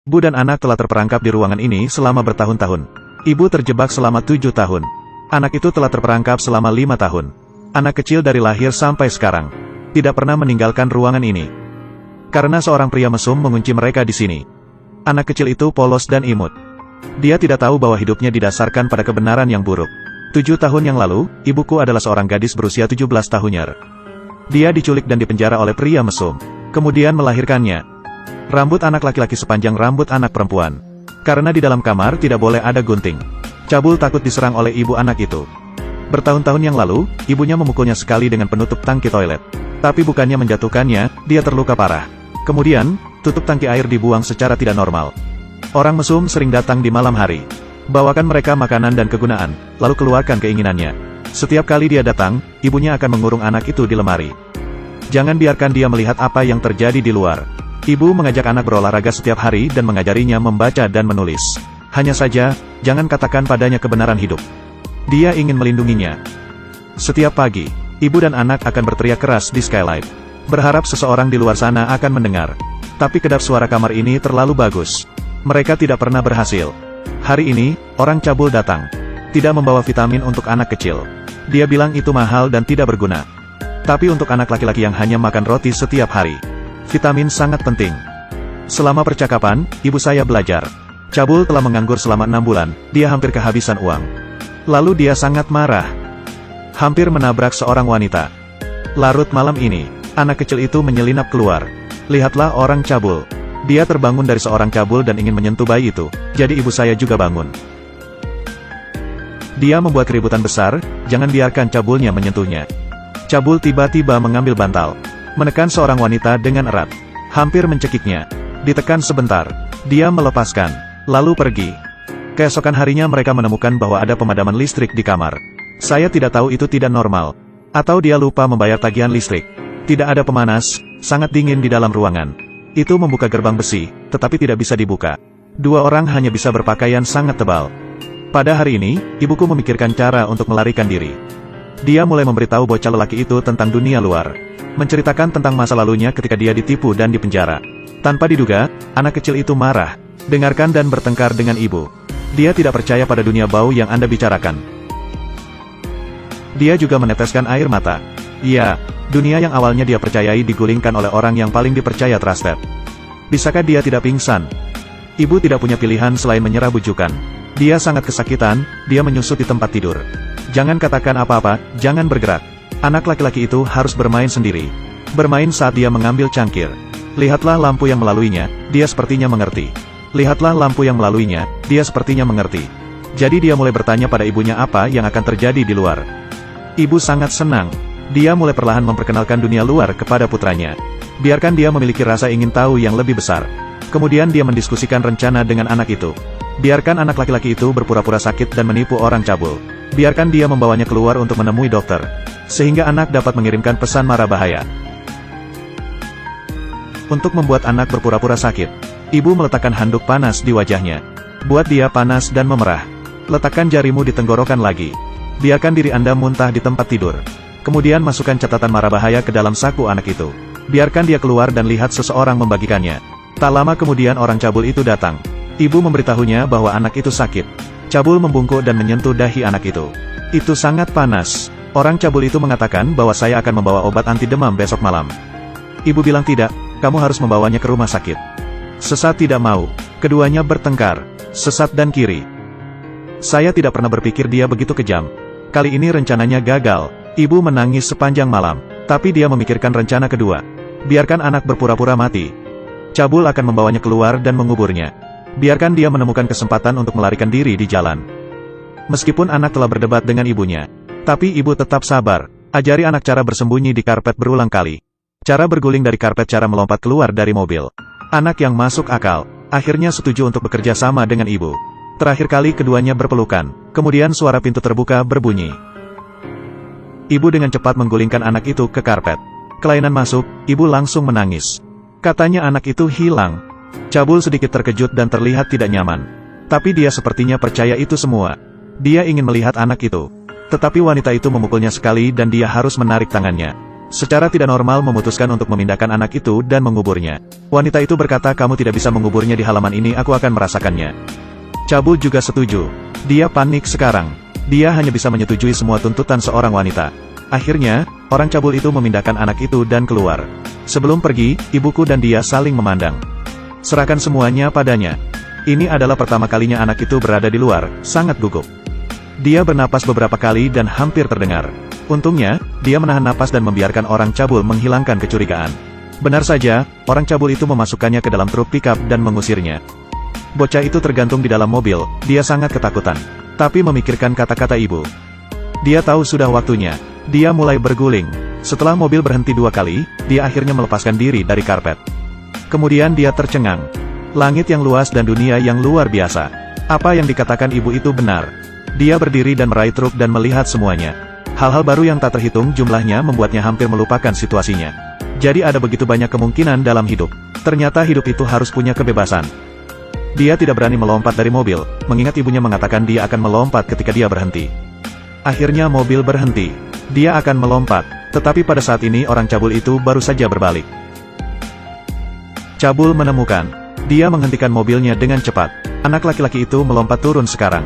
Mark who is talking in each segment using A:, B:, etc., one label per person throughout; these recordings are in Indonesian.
A: Ibu dan anak telah terperangkap di ruangan ini selama bertahun-tahun. Ibu terjebak selama 7 tahun. Anak itu telah terperangkap selama 5 tahun. Anak kecil dari lahir sampai sekarang tidak pernah meninggalkan ruangan ini. Karena seorang pria mesum mengunci mereka di sini. Anak kecil itu polos dan imut. Dia tidak tahu bahwa hidupnya didasarkan pada kebenaran yang buruk. 7 tahun yang lalu, ibuku adalah seorang gadis berusia 17 tahun. Dia diculik dan dipenjara oleh pria mesum. Kemudian melahirkannya. Rambut anak laki-laki sepanjang rambut anak perempuan. Karena di dalam kamar tidak boleh ada gunting. Cabul takut diserang oleh ibu anak itu. Bertahun-tahun yang lalu, ibunya memukulnya sekali dengan penutup tangki toilet. Tapi bukannya menjatuhkannya, dia terluka parah. Kemudian, tutup tangki air dibuang secara tidak normal. Orang mesum sering datang di malam hari. Bawakan mereka makanan dan kegunaan, lalu keluarkan keinginannya. Setiap kali dia datang, ibunya akan mengurung anak itu di lemari. Jangan biarkan dia melihat apa yang terjadi di luar. Ibu mengajak anak berolahraga setiap hari dan mengajarinya membaca dan menulis. Hanya saja, jangan katakan padanya kebenaran hidup. Dia ingin melindunginya. Setiap pagi, ibu dan anak akan berteriak keras di skylight. Berharap seseorang di luar sana akan mendengar. Tapi kedap suara kamar ini terlalu bagus. Mereka tidak pernah berhasil. Hari ini, orang cabul datang. Tidak membawa vitamin untuk anak kecil. Dia bilang itu mahal dan tidak berguna. Tapi untuk anak laki-laki yang hanya makan roti setiap hari, vitamin sangat penting. Selama percakapan, ibu saya belajar. Cabul telah menganggur selama 6 bulan, dia hampir kehabisan uang. Lalu dia sangat marah. Hampir menabrak seorang wanita. Larut malam ini, anak kecil itu menyelinap keluar. Lihatlah orang cabul. Dia terbangun dari seorang cabul dan ingin menyentuh bayi itu, jadi ibu saya juga bangun. Dia membuat keributan besar, jangan biarkan cabulnya menyentuhnya. Cabul tiba-tiba mengambil bantal. Menekan seorang wanita dengan erat. Hampir mencekiknya. Ditekan sebentar. Dia melepaskan. Lalu pergi. Keesokan harinya mereka menemukan bahwa ada pemadaman listrik di kamar. Saya tidak tahu itu tidak normal. Atau dia lupa membayar tagihan listrik. Tidak ada pemanas, sangat dingin di dalam ruangan. Itu membuka gerbang besi, tetapi tidak bisa dibuka. 2 orang hanya bisa berpakaian sangat tebal. Pada hari ini, ibuku memikirkan cara untuk melarikan diri. Dia mulai memberitahu bocah lelaki itu tentang dunia luar. Menceritakan tentang masa lalunya ketika dia ditipu dan dipenjara. Tanpa diduga, anak kecil itu marah. Dengarkan dan bertengkar dengan ibu. Dia tidak percaya pada dunia bau yang Anda bicarakan. Dia juga meneteskan air mata. Ya, dunia yang awalnya dia percayai digulingkan oleh orang yang paling dipercaya trusted. Bisakah dia tidak pingsan? Ibu tidak punya pilihan selain menyerah bujukan. Dia sangat kesakitan, dia menyusut di tempat tidur. Jangan katakan apa-apa, jangan bergerak. Anak laki-laki itu harus bermain sendiri. Bermain saat dia mengambil cangkir. Lihatlah lampu yang melaluinya, dia sepertinya mengerti. Lihatlah lampu yang melaluinya, dia sepertinya mengerti. Jadi dia mulai bertanya pada ibunya apa yang akan terjadi di luar. Ibu sangat senang. Dia mulai perlahan memperkenalkan dunia luar kepada putranya. Biarkan dia memiliki rasa ingin tahu yang lebih besar. Kemudian dia mendiskusikan rencana dengan anak itu. Biarkan anak laki-laki itu berpura-pura sakit dan menipu orang cabul. Biarkan dia membawanya keluar untuk menemui dokter. Sehingga anak dapat mengirimkan pesan mara bahaya. Untuk membuat anak berpura-pura sakit, ibu meletakkan handuk panas di wajahnya. Buat dia panas dan memerah. Letakkan jarimu di tenggorokan lagi. Biarkan diri Anda muntah di tempat tidur. Kemudian masukkan catatan mara bahaya ke dalam saku anak itu. Biarkan dia keluar dan lihat seseorang membagikannya. Tak lama kemudian orang cabul itu datang. Ibu memberitahunya bahwa anak itu sakit. Cabul membungkuk dan menyentuh dahi anak itu. Itu sangat panas. Orang cabul itu mengatakan bahwa saya akan membawa obat anti demam besok malam. Ibu bilang tidak, kamu harus membawanya ke rumah sakit. Sesat tidak mau. Keduanya bertengkar. Sesat dan kiri. Saya tidak pernah berpikir dia begitu kejam. Kali ini rencananya gagal. Ibu menangis sepanjang malam. Tapi dia memikirkan rencana kedua. Biarkan anak berpura-pura mati. Cabul akan membawanya keluar dan menguburnya. Biarkan dia menemukan kesempatan untuk melarikan diri di jalan. Meskipun anak telah berdebat dengan ibunya. Tapi ibu tetap sabar. Ajari anak cara bersembunyi di karpet berulang kali. Cara berguling dari karpet, cara melompat keluar dari mobil. Anak yang masuk akal, akhirnya setuju untuk bekerja sama dengan ibu. Terakhir kali keduanya berpelukan, kemudian suara pintu terbuka berbunyi. Ibu dengan cepat menggulingkan anak itu ke karpet. Kelainan masuk, ibu langsung menangis. Katanya anak itu hilang. Cabul sedikit terkejut dan terlihat tidak nyaman. Tapi dia sepertinya percaya itu semua. Dia ingin melihat anak itu. Tetapi wanita itu memukulnya sekali dan dia harus menarik tangannya. secara tidak normal memutuskan untuk memindahkan anak itu dan menguburnya. Wanita itu berkata, kamu tidak bisa menguburnya di halaman ini, aku akan merasakannya. Cabul juga setuju. Dia panik sekarang. Dia hanya bisa menyetujui semua tuntutan seorang wanita. Akhirnya, orang cabul itu memindahkan anak itu dan keluar. Sebelum pergi, ibuku dan dia saling memandang. Serahkan semuanya padanya. Ini adalah pertama kalinya anak itu berada di luar, sangat gugup. Dia bernapas beberapa kali dan hampir terdengar. Untungnya, dia menahan napas dan membiarkan orang cabul menghilangkan kecurigaan. Benar saja, orang cabul itu memasukkannya ke dalam truk pickup dan mengusirnya. Bocah itu tergantung di dalam mobil, dia sangat ketakutan. Tapi memikirkan kata-kata ibu. Dia tahu sudah waktunya. Dia mulai berguling. Setelah mobil berhenti 2 kali, dia akhirnya melepaskan diri dari karpet. Kemudian dia tercengang. Langit yang luas dan dunia yang luar biasa. Apa yang dikatakan ibu itu benar. Dia berdiri dan meraih truk dan melihat semuanya. Hal-hal baru yang tak terhitung jumlahnya membuatnya hampir melupakan situasinya. Jadi ada begitu banyak kemungkinan dalam hidup. Ternyata hidup itu harus punya kebebasan. Dia tidak berani melompat dari mobil, mengingat ibunya mengatakan dia akan melompat ketika dia berhenti. Akhirnya mobil berhenti. Dia akan melompat, tetapi pada saat ini orang cabul itu baru saja berbalik. Cabul menemukan. Dia menghentikan mobilnya dengan cepat. Anak laki-laki itu melompat turun sekarang.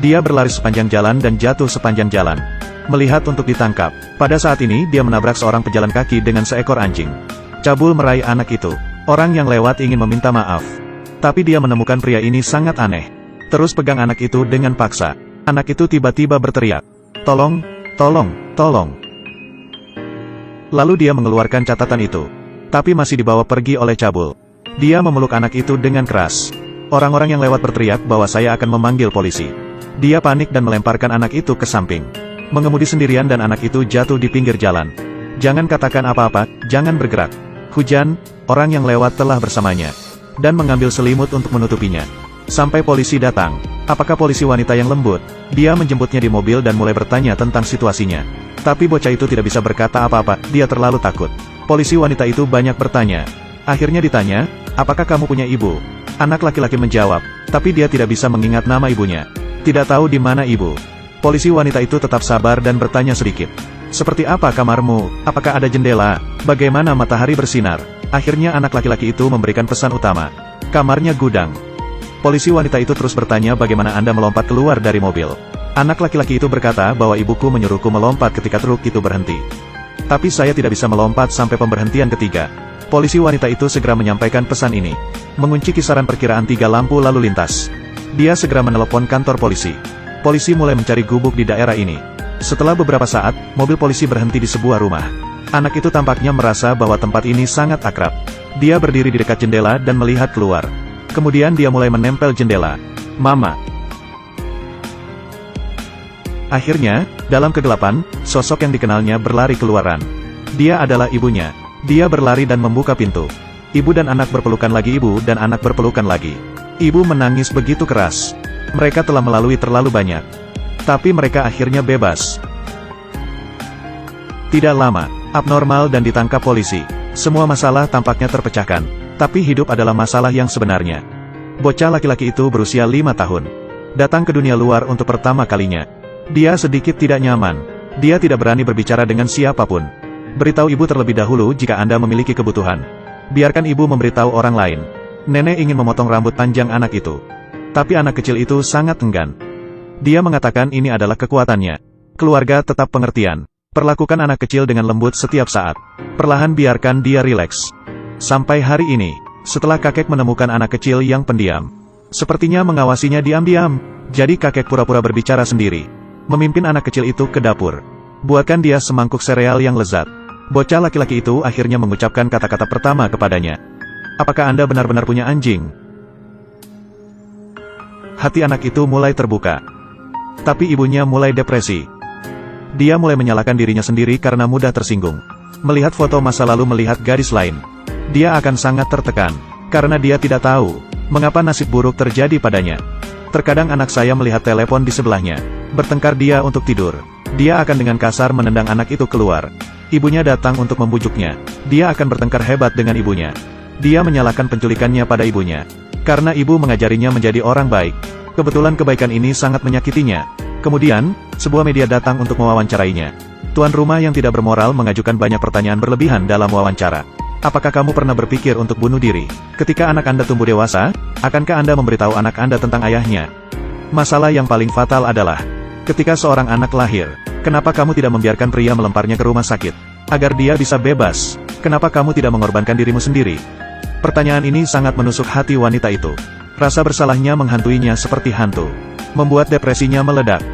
A: Dia berlari sepanjang jalan dan jatuh sepanjang jalan. Melihat untuk ditangkap. Pada saat ini dia menabrak seorang pejalan kaki dengan seekor anjing. Cabul meraih anak itu. Orang yang lewat ingin meminta maaf. Tapi dia menemukan pria ini sangat aneh. Terus pegang anak itu dengan paksa. Anak itu tiba-tiba berteriak. Tolong, tolong, tolong. Lalu dia mengeluarkan catatan itu. Tapi masih dibawa pergi oleh cabul. Dia memeluk anak itu dengan keras. Orang-orang yang lewat berteriak bahwa saya akan memanggil polisi. Dia panik dan melemparkan anak itu ke samping. Mengemudi sendirian dan anak itu jatuh di pinggir jalan. Jangan katakan apa-apa, jangan bergerak. Hujan, orang yang lewat telah bersamanya. Dan mengambil selimut untuk menutupinya. Sampai polisi datang. Apakah polisi wanita yang lembut? Dia menjemputnya di mobil dan mulai bertanya tentang situasinya. Tapi bocah itu tidak bisa berkata apa-apa, dia terlalu takut. Polisi wanita itu banyak bertanya. Akhirnya ditanya, apakah kamu punya ibu? Anak laki-laki menjawab, tapi dia tidak bisa mengingat nama ibunya. Tidak tahu di mana ibu. Polisi wanita itu tetap sabar dan bertanya sedikit. Seperti apa kamarmu? Apakah ada jendela? Bagaimana matahari bersinar? Akhirnya anak laki-laki itu memberikan pesan utama. Kamarnya gudang. Polisi wanita itu terus bertanya bagaimana Anda melompat keluar dari mobil. Anak laki-laki itu berkata bahwa ibuku menyuruhku melompat ketika truk itu berhenti. Tapi saya tidak bisa melompat sampai pemberhentian ketiga. Polisi wanita itu segera menyampaikan pesan ini. Mengunci kisaran perkiraan 3 lampu lalu lintas. Dia segera menelepon kantor polisi. Polisi mulai mencari gubuk di daerah ini. Setelah beberapa saat, mobil polisi berhenti di sebuah rumah. Anak itu tampaknya merasa bahwa tempat ini sangat akrab. Dia berdiri di dekat jendela dan melihat keluar. Kemudian dia mulai menempel jendela. Mama. Akhirnya, dalam kegelapan, sosok yang dikenalnya berlari keluaran. Dia adalah ibunya. Dia berlari dan membuka pintu. Ibu dan anak berpelukan lagi, ibu dan anak berpelukan lagi. Ibu menangis begitu keras. Mereka telah melalui terlalu banyak. Tapi mereka akhirnya bebas. Tidak lama, abnormal dan ditangkap polisi. Semua masalah tampaknya terpecahkan. Tapi hidup adalah masalah yang sebenarnya. Bocah laki-laki itu berusia 5 tahun. Datang ke dunia luar untuk pertama kalinya. Dia sedikit tidak nyaman. Dia tidak berani berbicara dengan siapapun. Beritahu ibu terlebih dahulu jika Anda memiliki kebutuhan. Biarkan ibu memberitahu orang lain. Nenek ingin memotong rambut panjang anak itu. Tapi anak kecil itu sangat enggan. Dia mengatakan ini adalah kekuatannya. Keluarga tetap pengertian. Perlakukan anak kecil dengan lembut setiap saat. Perlahan biarkan dia rileks. Sampai hari ini, setelah kakek menemukan anak kecil yang pendiam. Sepertinya mengawasinya diam-diam. Jadi kakek pura-pura berbicara sendiri. Memimpin anak kecil itu ke dapur. Buatkan dia semangkuk sereal yang lezat. Bocah laki-laki itu akhirnya mengucapkan kata-kata pertama kepadanya. Apakah Anda benar-benar punya anjing? Hati anak itu mulai terbuka. Tapi ibunya mulai depresi. Dia mulai menyalahkan dirinya sendiri karena mudah tersinggung. Melihat foto masa lalu, melihat gadis lain. Dia akan sangat tertekan. Karena dia tidak tahu mengapa nasib buruk terjadi padanya. Terkadang anak saya melihat telepon di sebelahnya. Bertengkar dia untuk tidur. Dia akan dengan kasar menendang anak itu keluar. Ibunya datang untuk membujuknya. Dia akan bertengkar hebat dengan ibunya. Dia menyalahkan penculikannya pada ibunya. Karena ibu mengajarinya menjadi orang baik. Kebetulan kebaikan ini sangat menyakitinya. Kemudian, sebuah media datang untuk mewawancarainya. Tuan rumah yang tidak bermoral mengajukan banyak pertanyaan berlebihan dalam wawancara. Apakah kamu pernah berpikir untuk bunuh diri? Ketika anak Anda tumbuh dewasa, akankah Anda memberitahu anak Anda tentang ayahnya? Masalah yang paling fatal adalah, ketika seorang anak lahir, kenapa kamu tidak membiarkan pria melemparnya ke rumah sakit? Agar dia bisa bebas, kenapa kamu tidak mengorbankan dirimu sendiri? Pertanyaan ini sangat menusuk hati wanita itu. Rasa bersalahnya menghantuinya seperti hantu, membuat depresinya meledak.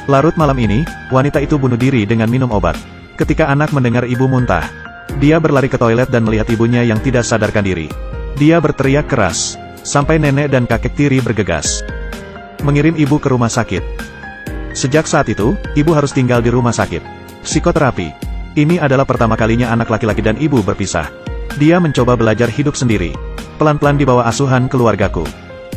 A: Larut malam ini, wanita itu bunuh diri dengan minum obat. Ketika anak mendengar ibu muntah, dia berlari ke toilet dan melihat ibunya yang tidak sadarkan diri. Dia berteriak keras, sampai nenek dan kakek tiri bergegas, mengirim ibu ke rumah sakit. Sejak saat itu, ibu harus tinggal di rumah sakit. Psikoterapi. Ini adalah pertama kalinya anak laki-laki dan ibu berpisah. Dia mencoba belajar hidup sendiri. Pelan-pelan di bawah asuhan keluargaku.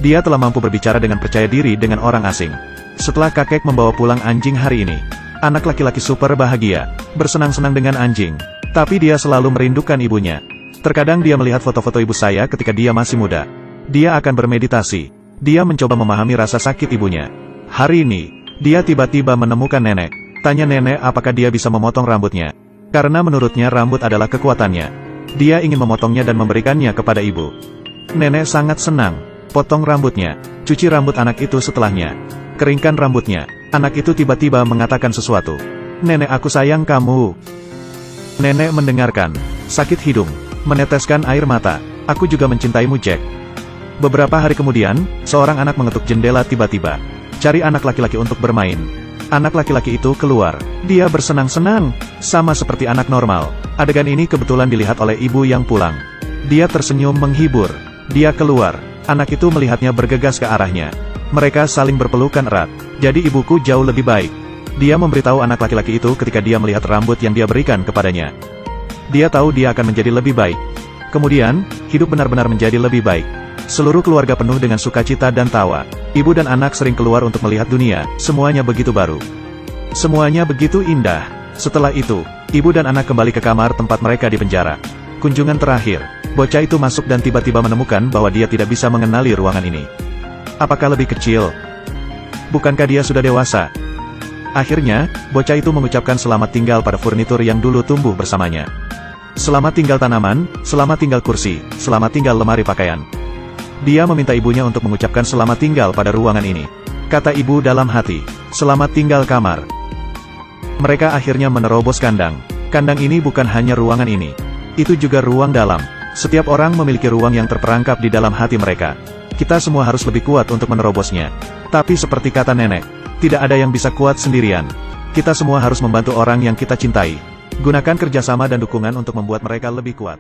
A: Dia telah mampu berbicara dengan percaya diri dengan orang asing. Setelah kakek membawa pulang anjing hari ini, anak laki-laki super bahagia, bersenang-senang dengan anjing. Tapi dia selalu merindukan ibunya. Terkadang dia melihat foto-foto ibu saya ketika dia masih muda. Dia akan bermeditasi. Dia mencoba memahami rasa sakit ibunya. Hari ini, dia tiba-tiba menemukan nenek. Tanya nenek apakah dia bisa memotong rambutnya. Karena menurutnya rambut adalah kekuatannya. Dia ingin memotongnya dan memberikannya kepada ibu. Nenek sangat senang. Potong rambutnya. Cuci rambut anak itu setelahnya. Keringkan rambutnya. Anak itu tiba-tiba mengatakan sesuatu. Nenek, aku sayang kamu. Nenek mendengarkan. Sakit hidung. Meneteskan air mata. Aku juga mencintaimu, Jack. Beberapa hari kemudian, seorang anak mengetuk jendela tiba-tiba. Cari anak laki-laki untuk bermain. Anak laki-laki itu keluar. Dia bersenang-senang, sama seperti anak normal. Adegan ini kebetulan dilihat oleh ibu yang pulang. Dia tersenyum menghibur. Dia keluar. Anak itu melihatnya bergegas ke arahnya. Mereka saling berpelukan erat. Jadi ibuku jauh lebih baik. Dia memberitahu anak laki-laki itu ketika dia melihat rambut yang dia berikan kepadanya. Dia tahu dia akan menjadi lebih baik. Kemudian, hidup benar-benar menjadi lebih baik. Seluruh keluarga penuh dengan sukacita dan tawa. Ibu dan anak sering keluar untuk melihat dunia, semuanya begitu baru. Semuanya begitu indah. Setelah itu, ibu dan anak kembali ke kamar tempat mereka di penjara. Kunjungan terakhir, bocah itu masuk dan tiba-tiba menemukan bahwa dia tidak bisa mengenali ruangan ini. Apakah lebih kecil? Bukankah dia sudah dewasa? Akhirnya, bocah itu mengucapkan selamat tinggal pada furnitur yang dulu tumbuh bersamanya. Selamat tinggal tanaman, selamat tinggal kursi, selamat tinggal lemari pakaian. Dia meminta ibunya untuk mengucapkan selamat tinggal pada ruangan ini. Kata ibu dalam hati, selamat tinggal kamar. Mereka akhirnya menerobos kandang. Kandang ini bukan hanya ruangan ini. Itu juga ruang dalam. Setiap orang memiliki ruang yang terperangkap di dalam hati mereka. Kita semua harus lebih kuat untuk menerobosnya. Tapi seperti kata nenek, tidak ada yang bisa kuat sendirian. Kita semua harus membantu orang yang kita cintai. Gunakan kerjasama dan dukungan untuk membuat mereka lebih kuat.